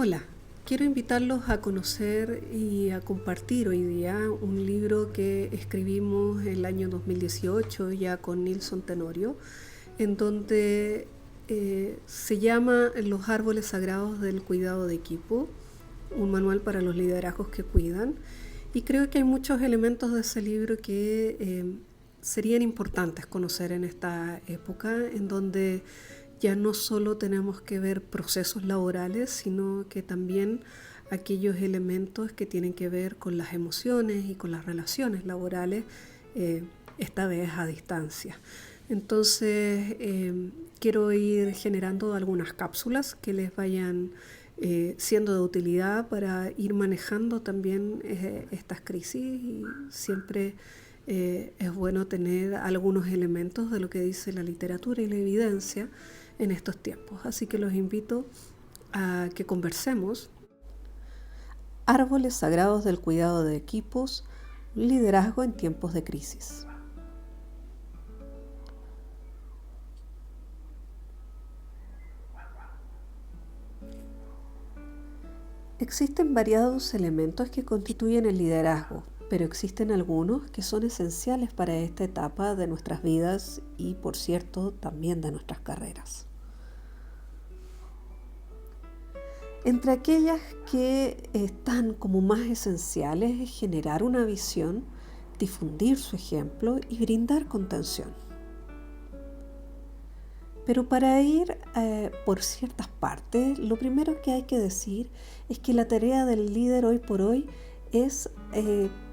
Hola, quiero invitarlos a conocer y a compartir hoy día un libro que escribimos el año 2018 ya con Nilson Tenorio, en donde se llama Los árboles sagrados del cuidado de equipo, un manual para los liderazgos que cuidan. Y creo que hay muchos elementos de ese libro que serían importantes conocer en esta época, en donde ya no solo tenemos que ver procesos laborales, sino que también aquellos elementos que tienen que ver con las emociones y con las relaciones laborales, esta vez a distancia. Entonces, quiero ir generando algunas cápsulas que les vayan siendo de utilidad para ir manejando también estas crisis, y siempre es bueno tener algunos elementos de lo que dice la literatura y la evidencia en estos tiempos. Así que los invito a que conversemos. Árboles sagrados del cuidado de equipos, liderazgo en tiempos de crisis. Existen variados elementos que constituyen el liderazgo, pero existen algunos que son esenciales para esta etapa de nuestras vidas y, por cierto, también de nuestras carreras. Entre aquellas que están como más esenciales es generar una visión, difundir su ejemplo y brindar contención. Pero para ir por ciertas partes, lo primero que hay que decir es que la tarea del líder hoy por hoy es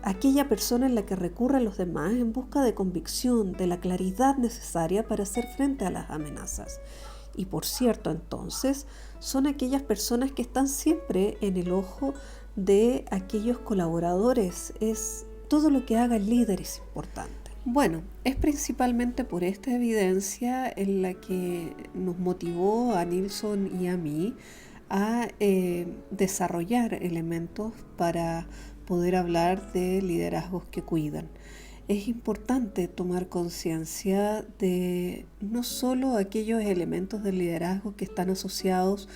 aquella persona en la que recurre a los demás en busca de convicción, de la claridad necesaria para hacer frente a las amenazas. Y por cierto, entonces, son aquellas personas que están siempre en el ojo de aquellos colaboradores. Todo lo que haga el líder es importante. Bueno, es principalmente por esta evidencia en la que nos motivó a Nilson y a mí a desarrollar elementos para poder hablar de liderazgos que cuidan. Es importante tomar conciencia de no solo aquellos elementos del liderazgo que están asociados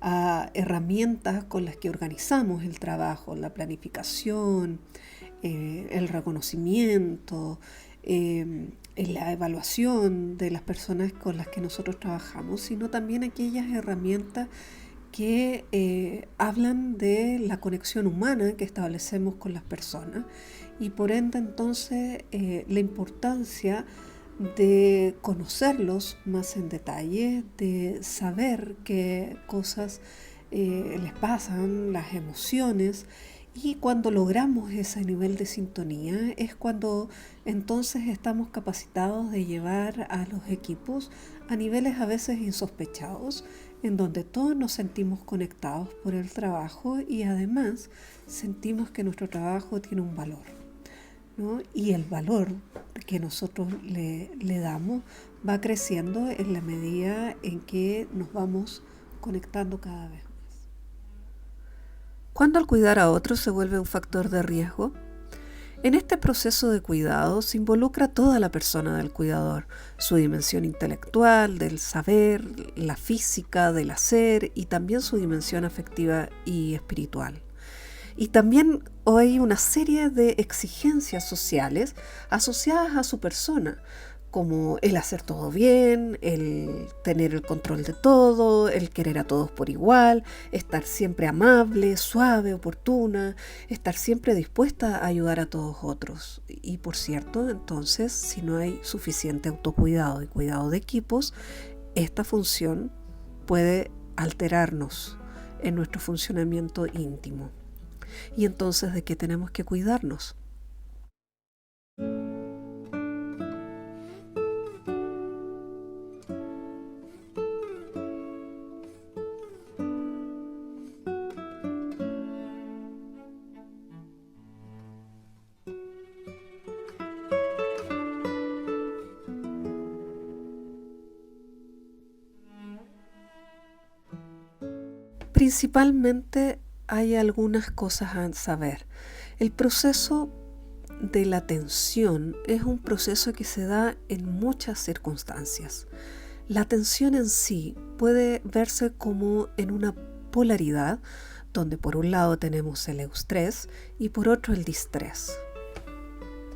a herramientas con las que organizamos el trabajo, la planificación, el reconocimiento, la evaluación de las personas con las que nosotros trabajamos, sino también aquellas herramientas que hablan de la conexión humana que establecemos con las personas, y por ende entonces la importancia de conocerlos más en detalle, de saber qué cosas les pasan, las emociones. Y cuando logramos ese nivel de sintonía es cuando entonces estamos capacitados de llevar a los equipos a niveles a veces insospechados, en donde todos nos sentimos conectados por el trabajo y además sentimos que nuestro trabajo tiene un valor, ¿no? Y el valor que nosotros le damos va creciendo en la medida en que nos vamos conectando cada vez. ¿Cuándo el cuidar a otros se vuelve un factor de riesgo? En este proceso de cuidado se involucra toda la persona del cuidador, su dimensión intelectual, del saber, la física, del hacer, y también su dimensión afectiva y espiritual. Y también hay una serie de exigencias sociales asociadas a su persona, como el hacer todo bien, el tener el control de todo, el querer a todos por igual, estar siempre amable, suave, oportuna, estar siempre dispuesta a ayudar a todos otros. Y por cierto, entonces, si no hay suficiente autocuidado y cuidado de equipos, esta función puede alterarnos en nuestro funcionamiento íntimo. Y entonces, ¿de qué tenemos que cuidarnos? Principalmente hay algunas cosas a saber. El proceso de la atención es un proceso que se da en muchas circunstancias. La atención en sí puede verse como en una polaridad, donde por un lado tenemos el eustrés y por otro el distrés.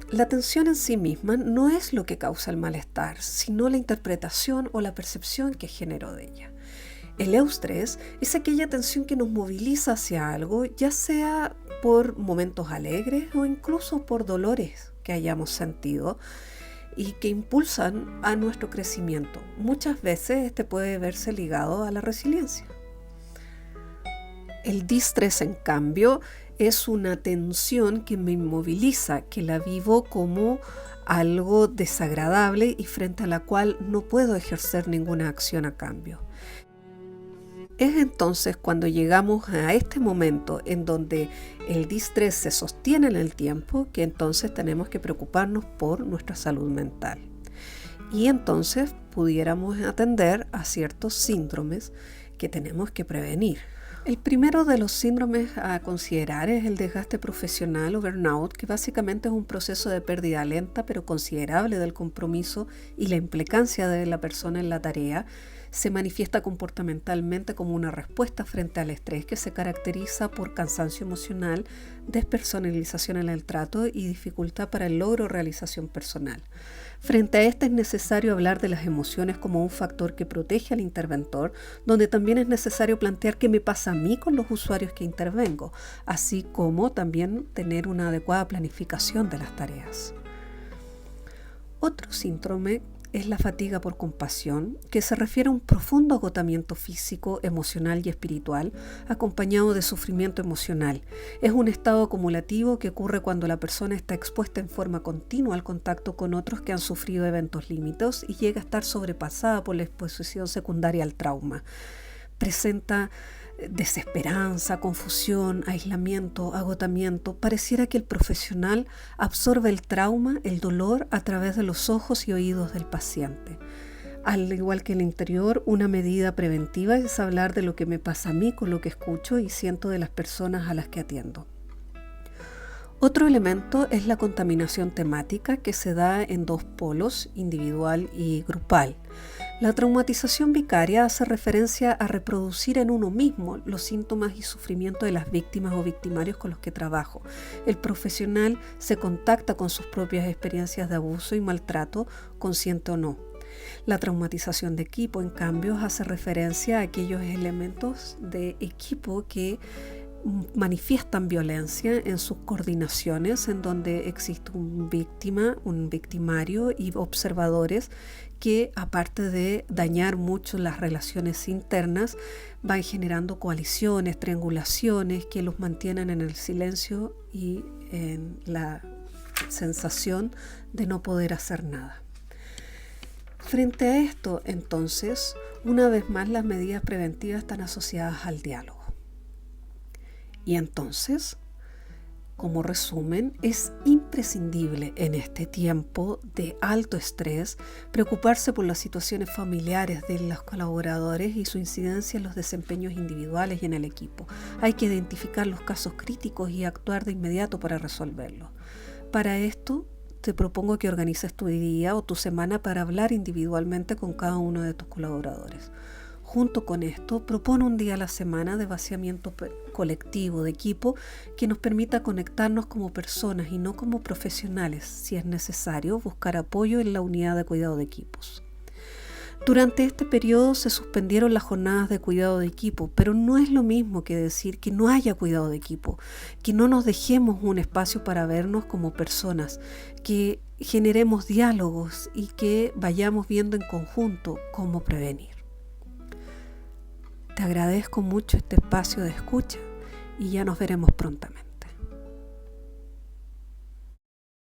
La tensión en sí misma no es lo que causa el malestar, sino la interpretación o la percepción que generó de ella. El eustrés es aquella tensión que nos moviliza hacia algo, ya sea por momentos alegres o incluso por dolores que hayamos sentido y que impulsan a nuestro crecimiento. Muchas veces este puede verse ligado a la resiliencia. El distrés, en cambio, es una tensión que me inmoviliza, que la vivo como algo desagradable y frente a la cual no puedo ejercer ninguna acción a cambio. Es entonces cuando llegamos a este momento en donde el distrés se sostiene en el tiempo que entonces tenemos que preocuparnos por nuestra salud mental. Y entonces pudiéramos atender a ciertos síndromes que tenemos que prevenir. El primero de los síndromes a considerar es el desgaste profesional o burnout, que básicamente es un proceso de pérdida lenta pero considerable del compromiso y la implicancia de la persona en la tarea. Se manifiesta comportamentalmente como una respuesta frente al estrés que se caracteriza por cansancio emocional, despersonalización en el trato y dificultad para el logro o realización personal. Frente a este es necesario hablar de las emociones como un factor que protege al interventor, donde también es necesario plantear qué me pasa a mí con los usuarios que intervengo, así como también tener una adecuada planificación de las tareas. Otro síndrome es la fatiga por compasión, que se refiere a un profundo agotamiento físico, emocional y espiritual, acompañado de sufrimiento emocional. Es un estado acumulativo que ocurre cuando la persona está expuesta en forma continua al contacto con otros que han sufrido eventos límites y llega a estar sobrepasada por la exposición secundaria al trauma. Presenta desesperanza, confusión, aislamiento, agotamiento. Pareciera que el profesional absorbe el trauma, el dolor a través de los ojos y oídos del paciente. Al igual que el interior, una medida preventiva es hablar de lo que me pasa a mí con lo que escucho y siento de las personas a las que atiendo. Otro elemento es la contaminación temática, que se da en dos polos, individual y grupal. La traumatización vicaria hace referencia a reproducir en uno mismo los síntomas y sufrimiento de las víctimas o victimarios con los que trabajo. El profesional se contacta con sus propias experiencias de abuso y maltrato, consciente o no. La traumatización de equipo, en cambio, hace referencia a aquellos elementos de equipo que manifiestan violencia en sus coordinaciones, en donde existe un víctima, un victimario y observadores que, aparte de dañar mucho las relaciones internas, van generando coaliciones, triangulaciones que los mantienen en el silencio y en la sensación de no poder hacer nada. Frente a esto, entonces, una vez más las medidas preventivas están asociadas al diálogo. Y entonces, como resumen, es imprescindible en este tiempo de alto estrés preocuparse por las situaciones familiares de los colaboradores y su incidencia en los desempeños individuales y en el equipo. Hay que identificar los casos críticos y actuar de inmediato para resolverlos. Para esto, te propongo que organices tu día o tu semana para hablar individualmente con cada uno de tus colaboradores. Junto con esto, propone un día a la semana de vaciamiento colectivo de equipo que nos permita conectarnos como personas y no como profesionales. Si es necesario, buscar apoyo en la unidad de cuidado de equipos. Durante este periodo se suspendieron las jornadas de cuidado de equipo, pero no es lo mismo que decir que no haya cuidado de equipo, que no nos dejemos un espacio para vernos como personas, que generemos diálogos y que vayamos viendo en conjunto cómo prevenir. Te agradezco mucho este espacio de escucha y ya nos veremos prontamente.